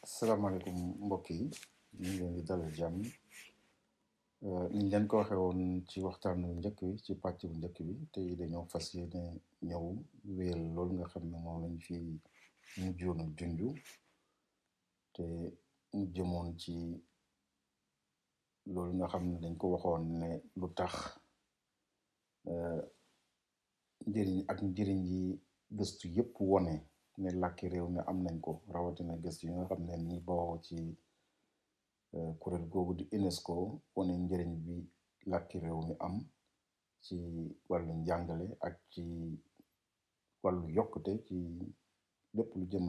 asalaamaaleykum mbokk yi ñu ngi leen di dalal jàmm niñ leen ko waxee woon ci waxtaanu njëkk wi ci pàcc bu njëkk bi tey dañoo fas yéene ñëw wéyal loolu nga xam ne moom lañ fi mujjoon a junj te mu jëmoon ci loolu nga xam ne dañ ko waxoon ne lu tax njëriñ yi gëstu yépp wone ne làkki réew mi am nañ ko rawatina gëstu yi nga xam ne ni bawoo ci kuréel googu di UNESCO wane njëriñ bi làkki réew mi am ci wàllu njàngale ak ci wàllu yokkute ci lépp lu jëm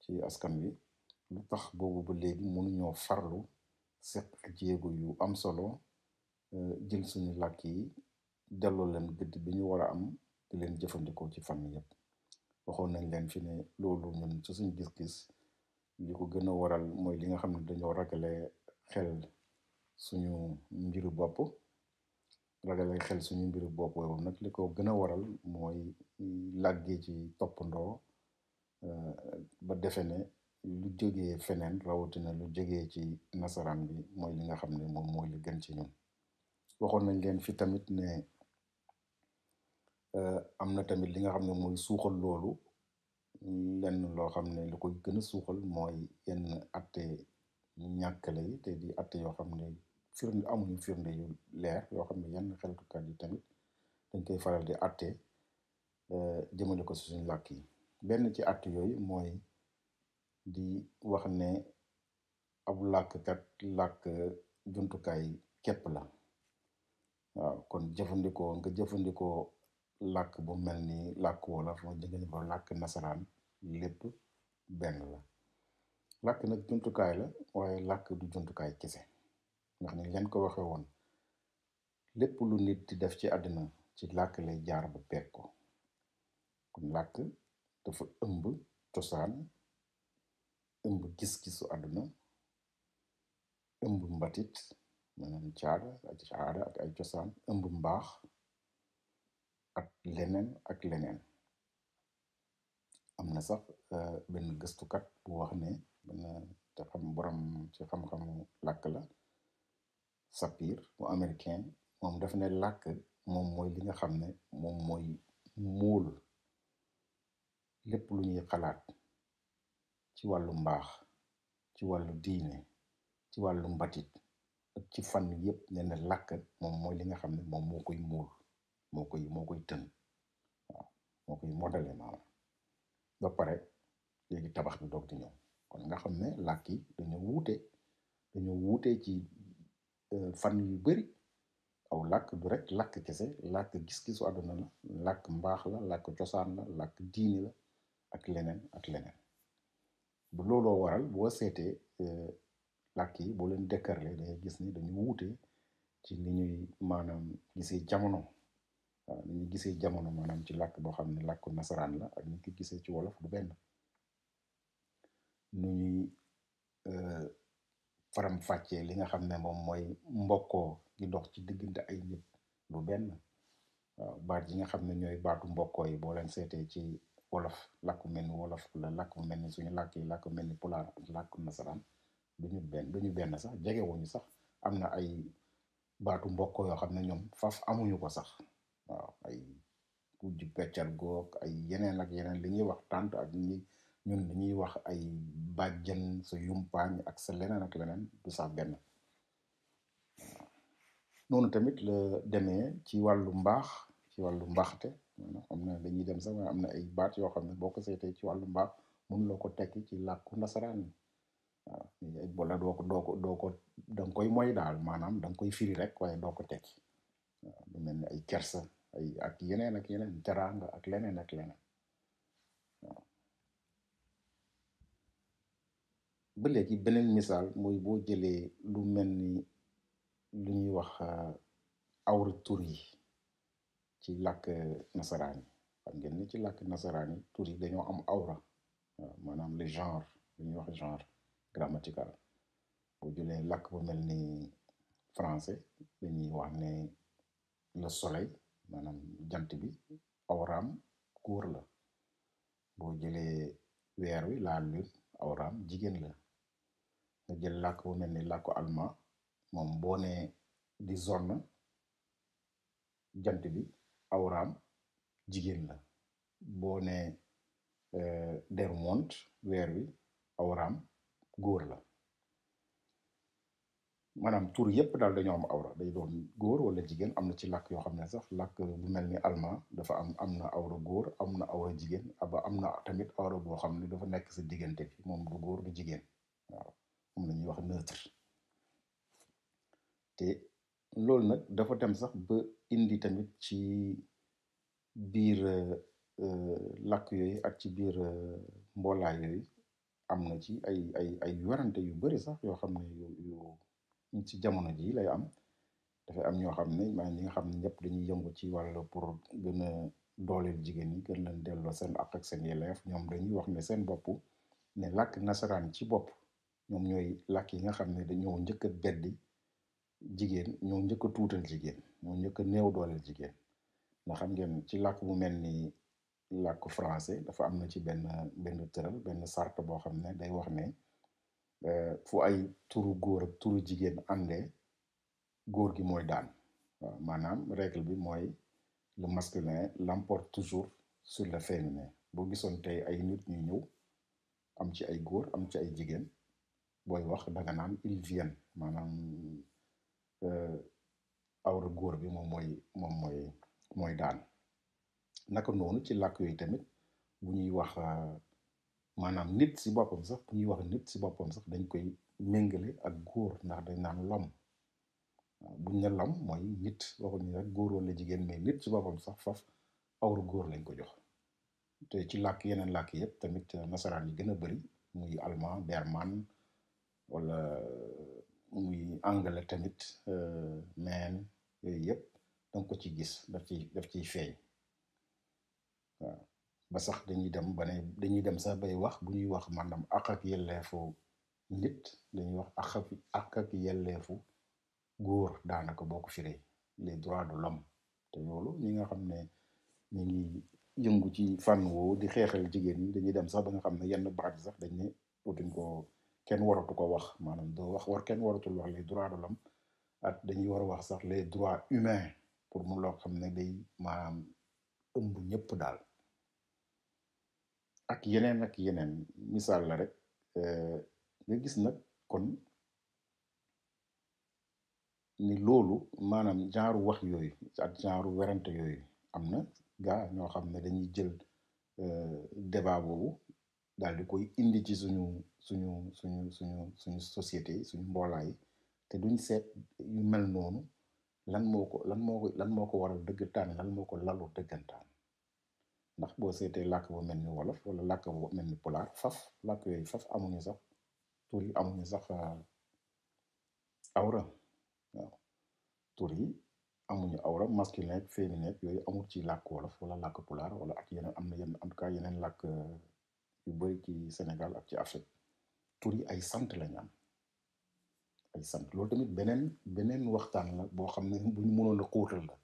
ci askan wi lu tax boobu ba léegi mënuñoo farlu seq jéego yu am solo jël suñu làkk yi delloo leen gëdd bi ñu war a am di leen jëfandikoo ci fànn yépp waxoon nañ leen fi ne loolu ñun ci suñu gis-gis li ko gën a waral mooy li nga xam ne dañoo ragale xel suñu mbiru bopp boobu nag li ko gën a waral mooy làggee ci toppandoo ba defe ne lu jógee feneen rawatina lu jógee ci nasaraan bi mooy li nga xam ne moom mooy li gën ci ñun waxoon nañ leen fi tamit ne am na tamit li nga xam ne mooy suuxal loolu lenn loo xam ne lu koy gën a suuxal mooy yenn atte ñàkkale yi te di atte yoo xam ne amuñu firnde yu leer yoo xam ne yenn xeltukat yi tamit dañ koy faral di atte jëmale ko si suñu làkk yi benn ci atte yooyu mooy di wax ne ab làkkkat làkk jumtukaay képp la waaw kon jëfandikoo làkk bu mel ni làkk wolof moo jëfandikoo làkk nasaraan lépp benn la làkk nag jumtukaay la waaye làkk du jumtukaay kese ndax ni leen ko waxee woon lépp lu nit di def ci àddina ci làkk lay jaar ba peeg ko kon làkk dafa ëmb cosaan ëmb gis-gisu àdduna ëmb mbatit maanaam caada ak ay cosaan ëmb mbaax ak leneen am na sax benn gëstukat bu wax ne te xam borom ci xam-xamu làkk la Sapir bu américain moom daf ne làkk moom mooy li nga xam ne moom mooy muul lépp lu ñuy xalaat ci wàllu mbaax ci wàllu diine ci wàllu mbatit ak ci fànn yépp ne na làkk moom mooy li nga xam ne moom moo koy muul moo koy tën waaw moo koy modélé maanaam ba pare léegi tabax bi doog di ñëw kon nga xam ne làkk yi dañoo wuute ci fànn yu bari aw làkk du rek làkk kese làkk gis-gisu àdduna la làkk mbaax la làkk cosaan la làkk diini la ak leneen bu looloo waral boo seetee làkk yi boo leen déclaré dangay gis ni dañu wuute ci ni ñuy maanaam gisee jamono waaw ni ñuy gisee jamono maanaam ci làkk boo xam ne làkku nasaraan la ak ni ñu ko gisee ci wolof du benn nu ñuy faram fàccee li nga xam ne moom mooy mbokkoo gi dox ci diggante ay nit du benn waaw baat yi nga xam ne ñooy baatu mbokkoo yi boo leen seetee ci wolof làkku mel ni wolof la làkk bu mel ni suñu làkk yi làkk mel ni pulaar ak làkku nasaraan duñu benn sax jegewuñu sax am na ay baatu mbokkoo yoo xam ne ñoom faf amuñu ko sax waaw ay kujj peccar goog ay yeneen ak yeneen li ñuy wax tànt ak ñun li ñuy wax ay bàjjan sa yumpaañ ak sa leneen ak leneen du sax benn noonu tamit la demee ci wàllu mbaax ci wàllu mbaaxte am na dañuy dem sax am na ay baat yoo xam ne boo ko seetee ci wàllu mbaax mënuloo ko tekki ci làkku nasaraan waaw wala doo ko danga koy moy daal maanaam danga koy firi rek waaye doo ko tekki waaw lu mel ni ay kersa ak yeneen teraanga ak leneen waaw ba léegi beneen misaal mooy boo jëlee lu mel ni lu ñuy wax awra tur yi ci làkk nasaraan yi xam ngeen ni ci làkk nasaraan yi tur yi dañoo am awra waaw maanaam le genre lu ñuy wax genre grammatical boo jëlee làkk bu mel ni français dañuy wax ne le soleil maanaam jant bi awraam góor la. boo jëlee weer wi la lune awraam jigéen la. nga jël làkk bu mel ni làkku allemand moom boo nee di zone jant bi awraam jigéen la. boo nee der mond weer wi awraam góor la. maanaam tur yépp daal dañoo am awra day doon góor wala jigéen. am na ci làkk yoo xam ne sax làkk bu mel ni allemand dafa am na awra góor am na awra jigéen am na tamit awra boo xam ne dafa nekk sa diggante bi moom du góor du jigéen. waaw moom la ñuy wax neutre. te loolu nag dafa dem sax ba indi tamit ci biir làkk yooyu ak ci biir mboolaay yooyu am na ci ay werante yu bari sax yoo xam ne yu ci jamono ji lay am. dafay am ñoo xam ne maanaam ñi nga xam ne ñëpp dañuy yëngu ci wàll pour gën a dooleel jigéen ñi gën leen delloo seen àq ak seen yelleef ñoom dañuy wax ne seen bopp ne làkk nasaraan ci bopp ñoom ñooy làkk yi nga xam ne dañoo njëkk a beddi jigéen, ñoo njëkk a tuutal jigéen, ñoo njëkk a néew dooleel jigéen. ndax xam ngeen ci làkk bu mel ni làkk français dafa am na ci benn tëral benn sart boo xam ne day wax ne fu ay turu góor ak turu jigéen àndee góor gi mooy daan. waaw maanaam règle bi mooy le masculin l'emporte toujours sur le féminin. boo gisoon tey ay nit ñuy ñëw am ci ay góor am ci ay jigéen booy wax danga naan ils viennent maanaam awra góor bi mooy daan. naka noonu ci làkk yooyu tamit bu ñuy wax maanaam nit si boppam sax bu ñuy wax nit si boppam sax dañ koy méngale ak góor ndax dañ naan l'homme. buñ ne l'homme mooy nit waxuñu rek góor wala jigéen mais nit si boppam sax faf awra góor lañ ko jox. te ci làkk yeneen làkk yëpp tamit nasaraan yi gën a bari muy allemand berman wala muy anglais tamit man yooyu yëpp danga ko ci gis daf ciy feeñ. waaw ba sax dañuy dem sax bay wax bu ñuy wax maanaam àq ak yelleefu nit dañuy wax àq ak yelleefu góor daanaka boo ko firee les droits de l'homme. te loolu ñi nga xam ne ñu ngi yëngu ci fànn woowu di xeexal jigéen ñi dañuy dem sax ba nga xam ne yenn baat sax dañ ne dootuñ ko kenn waratu ko wax maanaam doo wax kenn waratul wax les droits de l'homme ak dañuy war a wax sax les droits humains pour mu loo xam ne day maanaam ëmb ñëpp daal. ak yeneen misaal la rek nga gis nag kon ni loolu maanaam genre wax yooyu ak genre werante yooyu am na gaa ñoo xam ne dañuy jël débat boobu daal di koy indi ci suñu société yi suñu mboolaay yi te duñ seet yu mel noonu lan moo ko waral dëggantaan lan moo ko lalu dëggantaan. ndax boo seetee làkk bu mel ni wolof wala làkk bu mel ni pulaar làkk yooyu faf amuñu sax tur yi amuñu sax awra. waaw tur yi amuñu awra masculin ak féminin yooyu amul ci làkk wolof wala làkk pulaar wala ak yeneen am na yenn en tout cas yeneen làkk yu bari ci Sénégal ak ci Afrique tur yi ay sant lañ am ay sant. loolu tamit beneen waxtaan la boo xam ne bu ñu mënoon a xóotal la.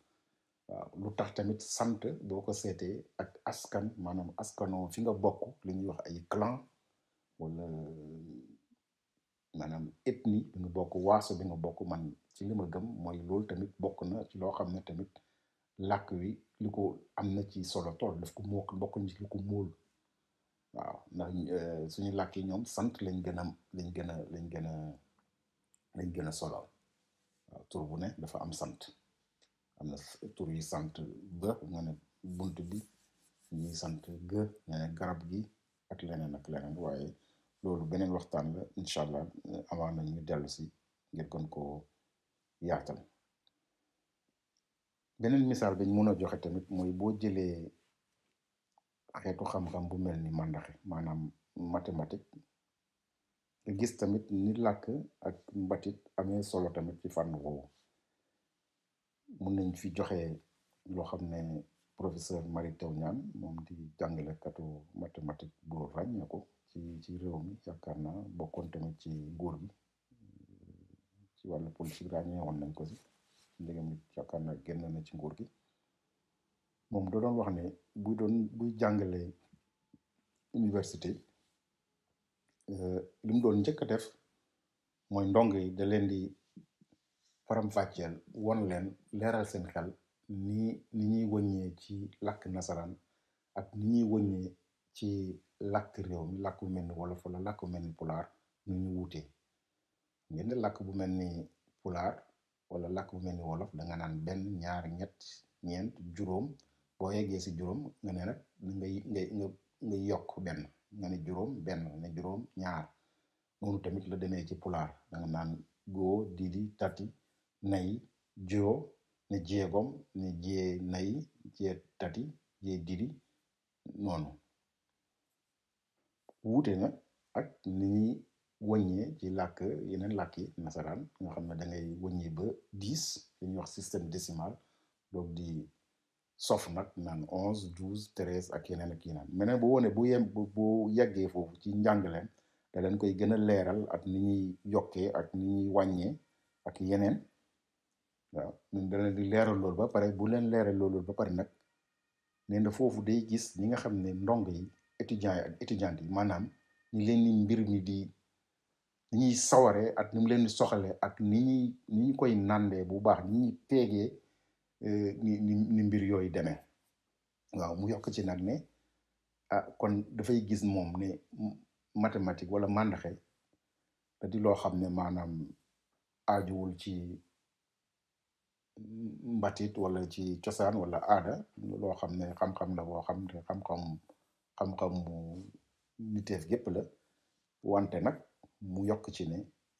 waaw lu tax tamit sant boo ko seetee ak askan maanaam askanoo fi nga bokk li ñuy wax ay clan wala maanaam ethnie bi nga bokk waaso bi nga bokk man ci li ma gëm mooy loolu tamit bokk na ci loo xam ne tamit làkk wi li ko am na ci solo tool daf ko bokk na ci li ko móol. waaw ndax suñu làkk yi ñoom sant lañ gën a solo. waaw tur bu ne dafa am sant. am na tur yi sant ba nga ne bunt bi ñuy sant gë nga ne garab gi ak leneen waaye loolu beneen waxtaan la incha allah amaan nañ ñu dellu si ngir gën koo yaatal. beneen misaal bi ñu mën a joxe tamit mooy boo jëlee xeetu xam-xam bu mel ni màndaxe maanaam mathématique nga gis tamit ni làkk ak mbatit amee solo tamit ci fànn woowu. mun nañ fi joxe loo xam ne professeur Mary Teuw Niane moom di jàngalekatu mathématique bu ràññee ko ci réew mi yaakaar naa bokkoon tamit ci nguur gi ci wàllu politique ràññee woon nañ ko si ndegam it yaakaar naa génn na ci nguur gi moom da doon wax ne buy jàngale université li mu doon njëkk a def mooy ndongo yi da leen di faram-fàcceel won leen leeral seen xel ni ñuy wëññee ci làkk nasaraan ak ni ñuy wëññee ci làkk réew mi làkk bu mel ni wolof wala làkk bu mel ni pulaar ñu ñu wuute ngeen ne làkk bu mel ni pulaar wala làkk bu mel ni wolof da nga naan benn ñaar ñett ñeent juróom boo yeggee si juróom nga ne nag nga yokk benn nga ne juróom benn ne juróom ñaar noonu tamit la demee ci pulaar da nga naan goo didi tati nay joo ne jeegom ne jee nay jee tati jee didi noonu wuute na ak ni ñuy wëññee ci làkk yeneen làkk yi nasaraan nga xam ne da ngay wëññee ba 10 li ñuy wax système décimal donc di sof nag naan 11 12 13 ak yeneen ak yeneen meneen bu wone bu yeggee foofu ci njàngaleem da leen koy gën a leeral ak ni ñuy yokkee ak ni ñuy wàññee ak yeneen waaw ñun da leen di leeral loolu ba pare bu leen leeral loolu ba pare nag nee na foofu day gis ñi nga xam ne ndongo yi étudiants yi ak étudiantes yi maanaam ñi leen ni mbir mi di ni ñuy sawaree ak ni mu leen di soxalee ak ni ñu koy nàndee bu baax ni ñuy teegee ni mbir yooyu demee waaw mu yokk ci nag ne kon dafay gis moom ne mathématique wala màndaxe da di loo xam ne maanaam aajuwul ci mbatit wala ci cosaan wala aada loo xam ne xam-xam la boo xam ne xam-xamu niteef gépp la wante nag mu yokk ci ne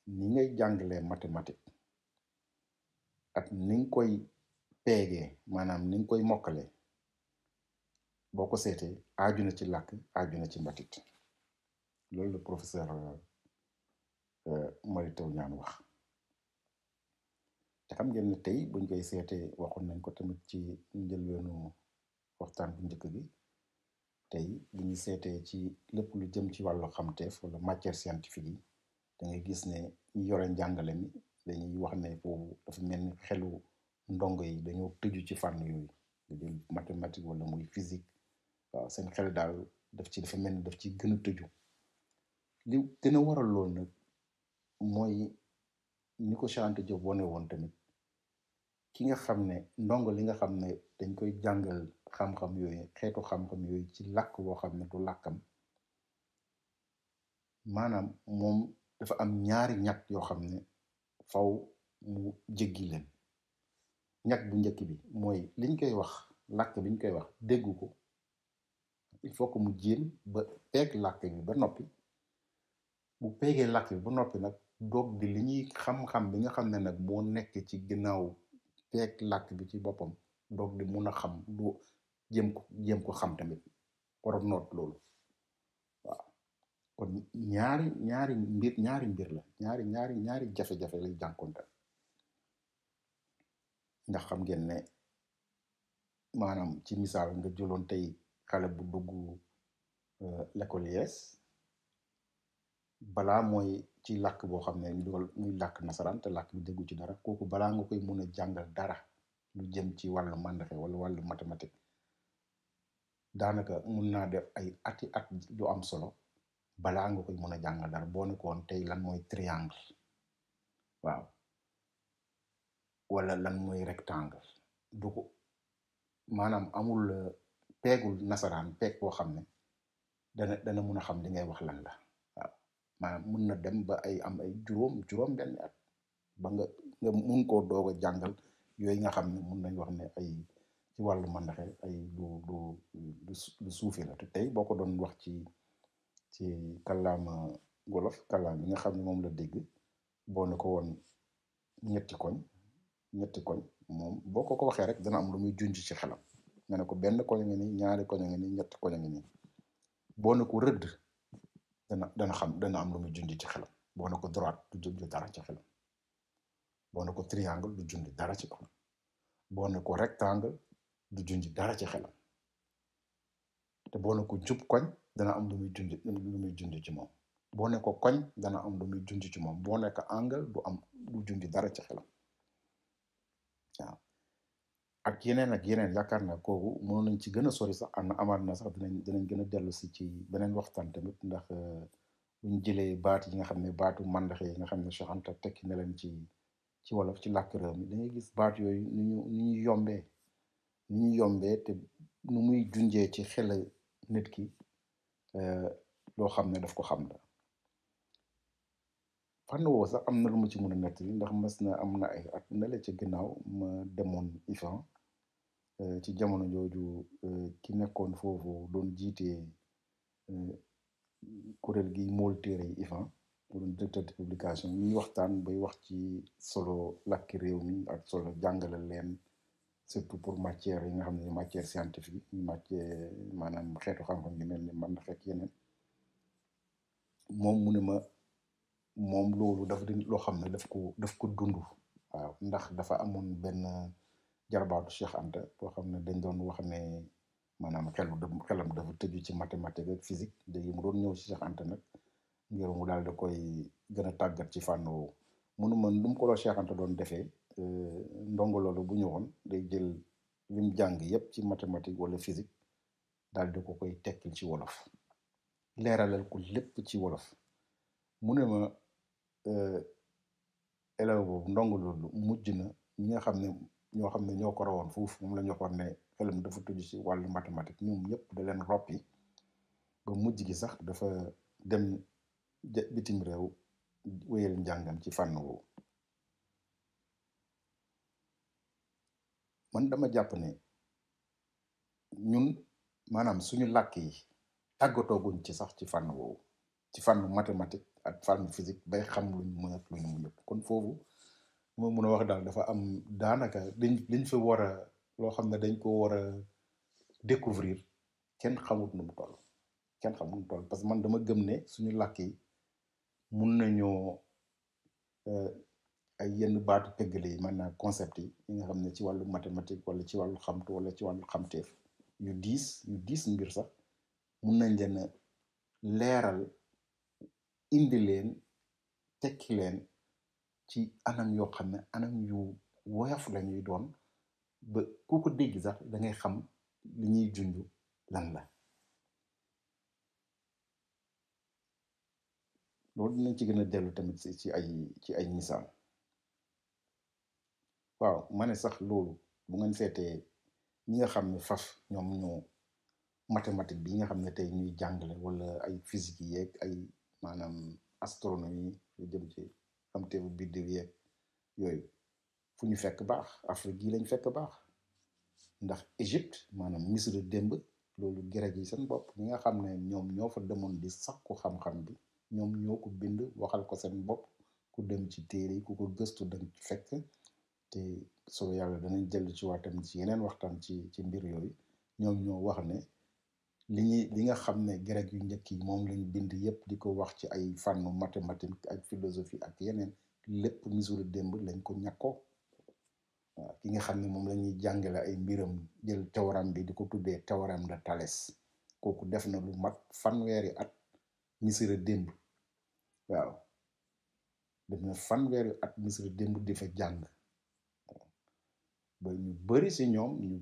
ni ngay jàngalee mathématique ak ni nga koy peegee maanaam ni nga koy mokkale boo ko seetee aaju na ci làkk aaju na ci mbatit loolu la professeur Mary Teuw Niane wax te xam ngeen ne tey buñ koy seetee waxoon nañ ko tamit ci njëlbeenu waxtaan bu njëkk bi tey bu ñu seetee ci lépp lu jëm ci wàllu xamteef wala matière scientifique yi da ngay gis ne ñu yore njàngale mi dañuy wax ne foofu dafa mel ni xelu ndongo yi dañoo tëju ci fànn yooyu nga jël mathématique wala muy physique waaw seen xel daal dafa mel ni daf ci gën a tëju li gën a waral loolu nag mooy ni ko Cheikh Anta Diop wane woon tamit ki nga xam ne ndongo li nga xam ne dañ koy jàngal xam-xam yooyu xeetu xam-xam yooyu ci làkk boo xam ne du làkkam maanaam moom dafa am ñaari ñàkk yoo xam ne faw mu jéggi leen ñàkk bu njëkk bi mooy liñ koy wax làkk biñ koy wax déggu ko il faut que mu jéem ba peeg làkk bi ba noppi bu peegee làkk bi ba noppi nag doog di li ñuy xam-xam bi nga xam ne nag moo nekk ci ginnaaw peeg làkk bi ci boppam doog di mun a xam du jéem ko xam tamit war a noot loolu waaw kon ñaari mbir la ñaari jafe-jafe lay jànkonte ndax xam ngeen ne maanaam ci misaal nga jëloon tey xale bu dugg l'école yees balaa mooy ci làkk boo xam ne muy làkk nasaraan te làkk bi déggu ci dara kooku balaa nga koy mun a jàngal dara lu jëm ci wàllu màndaxe wala wàllu mathématique daanaka mun naa def ay ati at lu am solo balaa nga koy mun a jàngal dara boo nekkoon tey lan mooy triangle waaw wala lan mooy rectangle du ko maanaam amul peegul nasaraan peeg boo xam ne dana mun a xam li ngay wax lan la waaw maanaam mun na dem ba am ay juróom benn at ba nga mun koo doog a jàngal yooyu nga xam ne mun nañ wax ne ay ci wàllu màndaxe ay lu suufi la te tey boo ko doon wax ci kàllaama wolof kàllaam bi nga xam ne moom la dégg boo ne ko woon ñetti koñ moom boo ko waxee rek dana am lu muy junj ci xelam nga ne ko benn koñ a ngi nii ñaari koñ a ngi nii ñetti koñ a ngi nii boo ne ko rëdd dana am lu muy junj ci xelam boo ne ko droite du junj dara ci xelam boo ne ko triangle du junj dara ci xelam boo ne ko rectangle du junj dara ci xelam te boo ne ko jub koñ dana am lu muy junj ci moom boo ne ko koñ dana am lu muy junj ci moom, boo ne ko angle du junj dara ci xelam. waaw ak yeneen yaakaar naa kooku mënoon nañ ci gën a sori sax amaat na sax dinañ gën a dellu si ci beneen waxtaan tamit, ndax buñ jëlee baat yi nga xam ne baatu màndaxe yi nga xam ne Cheikh Anta tekki na leen ci wolof ci làkk réew mi, da ngay gis baat yooyu ni ñu yombee te nu muy junjee ci xel nit ki loo xam ne daf ko xam la. fànn woo sax am na lu ma ci mën a nettali, ndax am na ay at na la ca ginnaaw ma demoon IFAN ci jamono jooju ki nekkoon foofu doon jiite kuréel gi mool téere yi IFAN mu doon directeur de publication, ñuy waxtaan bay wax ci solo làkki réew mi ak solo jàngale leen, surtout pour matière yi nga xam ne matière scientifique matière maanaam xeetu xam-xam yu mel ni man fekk yeneen. moom mu ne ma moom loolu dafa di loo xam ne daf ko dund. waaw ndax dafa amoon benn jarbaatu Cheikh Anta boo xam ne dañ doon wax ne maanaam xelam dafa tëju ci mathématique ak physique, léegi mu doon ñëw ci Cheikh Anta nag ngir mu daal da koy gën a tàggat ci fànn woowu. munu ma nu mu ko la Cheikh Anta doon defee, ndongo loolu bu ñëwoon day jël lim jàng yépp ci mathématique wala physique daal di ko koy tekkil ci wolof, leeralal ko lépp ci wolof. mu ne ma élève boobu ndongo loolu mujj na ñoo xam ne ñoo ko rawoon foofu, moom la ñu waxoon ne xelam dafa tudd ci wàllu mathématique, ñoom ñëpp da leen roppi ba mujj gi sax dafa dem bitim réew wéyal njàngam ci fànn woowu. man dama jàpp ne ñun maanaam suñu làkk yi tàggatooguñ ci sax ci fànn woowu, ci fànn mathématique ak fànn physique bay xam luñ mën ak luñ mu yëpp. kon foofu moo mën a wax daal dafa am daanaka liñ fa war a loo xam ne dañ ko war a découvrir kenn xamut nu mu toll parce que man dama gëm ne suñu làkk yi mun nañoo ay yenn baatu tëggale yi maanaam concept yi nga xam ne ci wàllu mathématique wala ci wàllu xamtu wala ci wàllu xamteef yu diis mbir sax mun nañ leen a leeral, indi leen, tekki leen ci anam yoo xam ne anam yu woyof la ñuy doon, ba ku ko dégg sax da ngay xam li ñuy junj lan la. loolu dinañ ci gën a dellu tamit ci ay misaal. waaw ma ne sax loolu bu ngeen seetee ñi nga xam ne faf ñoom ñoo mathématique bi nga xam ne tey ñuy jàngale wala ay physique yeeg ay maanaam astronomie lu jëm ci xamteefu biddiw yeeg yooyu fu ñu fekk baax Afrique yi lañ fekk baax, ndax Égypte maanaam Misra démb loolu grec yi seen bopp ñi nga xam ne ñoom ñoo fa demoon di sakku xam-xam bi ñoom ñoo ko bind waxal ko seen bopp, ku dem ci téere yi ku ko gëstu dañ ci fekk. te soo yàlla danañ jël ci waa tamit ci yeneen waxtaan ci mbir yooyu, ñoom ñoo wax ne li nga xam ne grec yu njëkk yi moom lañ bind yépp di ko wax ci ay fànnu mathématique ak philosophie ak yeneen lépp Misra démb lañ ko ñàkkoo. waaw ki nga xam ne moom la ñuy jàngale ay mbiram jël théorème bi di ko tuddee théorème de Thalès, kooku def na lu mat fanweeri at Misra démb. waaw def na fanweeri at Misra démb di fa jàng. ba ñu bëri si ñoom ñu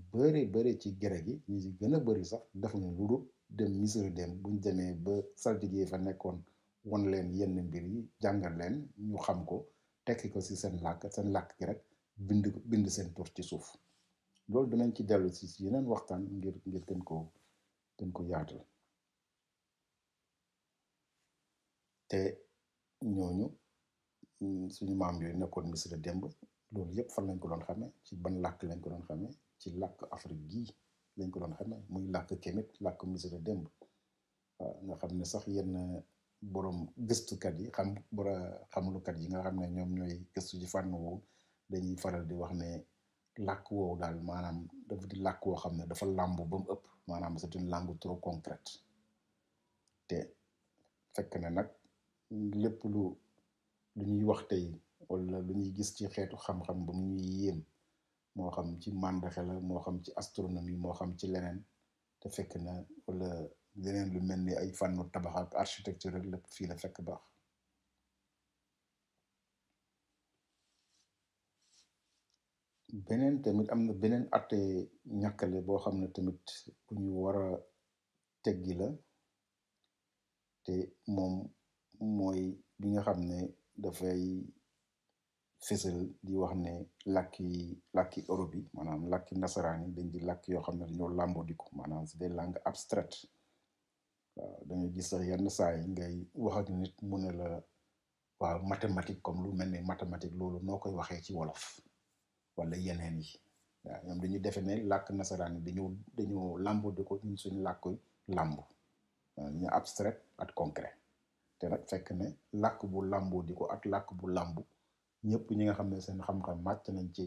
bëri ci grec yi ñu si gën a bëri sax defuñu lu dul dem Misra démb buñ demee ba saltige fa nekkoon won leen yenn mbir yi jàngal leen ñu xam ko tekki ko si seen làkk gi rek bind seen tur ci suuf. loolu dinañ ci dellu si yeneen waxtaan ngir gën ko yaatal. te ñooñu suñu maam yooyu nekkoon Misra démb loolu yëpp fan lañ ko doon xamee, ci ban làkk lañ ko doon xamee, ci làkk Afrique gii lañ ko doon xamee, muy làkk Kemet làkk Misra démb. waaw nga xam ne sax yenn borom gëstukat yi xamlukat yi nga xam ne ñoom ñooy gëstu ci fànn woowu dañuy faral di wax ne làkk woowu daal maanaam dafa di làkk woo xam ne dafa làmb ba mu ëpp, maanaam c'est une langue trop concrète. te fekk na nag lépp lu ñuy wax tey wala lu ñuy gis ci xeetu xam-xam ba mu ñuy yéem, moo xam ci màndaxe la moo xam ci astronomie moo xam ci leneen, te fekk na wala leneen lu mel ni ay fànnu tabax ak architecture rek lépp fii la fekk baax. beneen tamit am na beneen atte ñàkkale boo xam ne tamit bu ñu war a teggi la te moom mooy bi nga xam ne dafay fësal di wax ne làkki Europe yi maanaam làkki nasaraan yi dañ di làkk yoo xam ne dañoo làmboo di ko maanaam c'est des langues abstraites. waaw da ngay gis sax yenn saa yi ngay wax ak nit mu ne la waaw mathématique comme lu mel ni mathématique loolu noo koy waxee ci wolof wala yeneen yi waaw ñoom dañuy defe ne làkk nasaraan yi dañoo làmboo di ko ñun suñu làkk làmb ñu abstrait ak concret te nag fekk ne làkk bu làmboo di ko ak làkk bu làmb ñëpp ñi nga xam ne seen xam-xam màcc nañ ci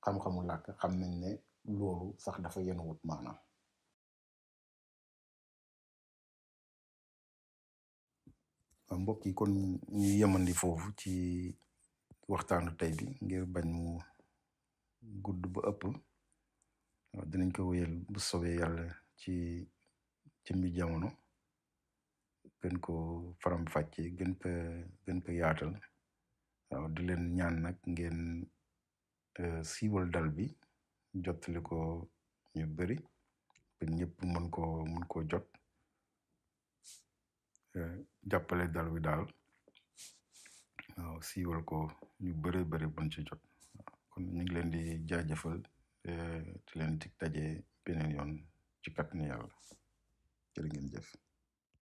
xam-xamu làkk xam nañ ne loolu sax dafa yenu wut maanaam. waaw mbokk yi kon ñu yemandi foofu ci waxtaanu tey bi ngir bañ mu gudd ba ëpp. waaw dinañ ko wéyal bu soobee yàlla ci jëmmi jamono gën ko faram-fàcce gën ko yaatal. waaw di leen ñaan nag ngeen siiwal dal bi jottali ko ñu bari ba ñëpp mën koo jot jàppale dal bi daal waaw siiwal ko ñu bari mën ci jot. kon ñu ngi leen di jaajëfal di leen dig daje beneen yoon ci kàttanu yàlla jërë ngeen jëf.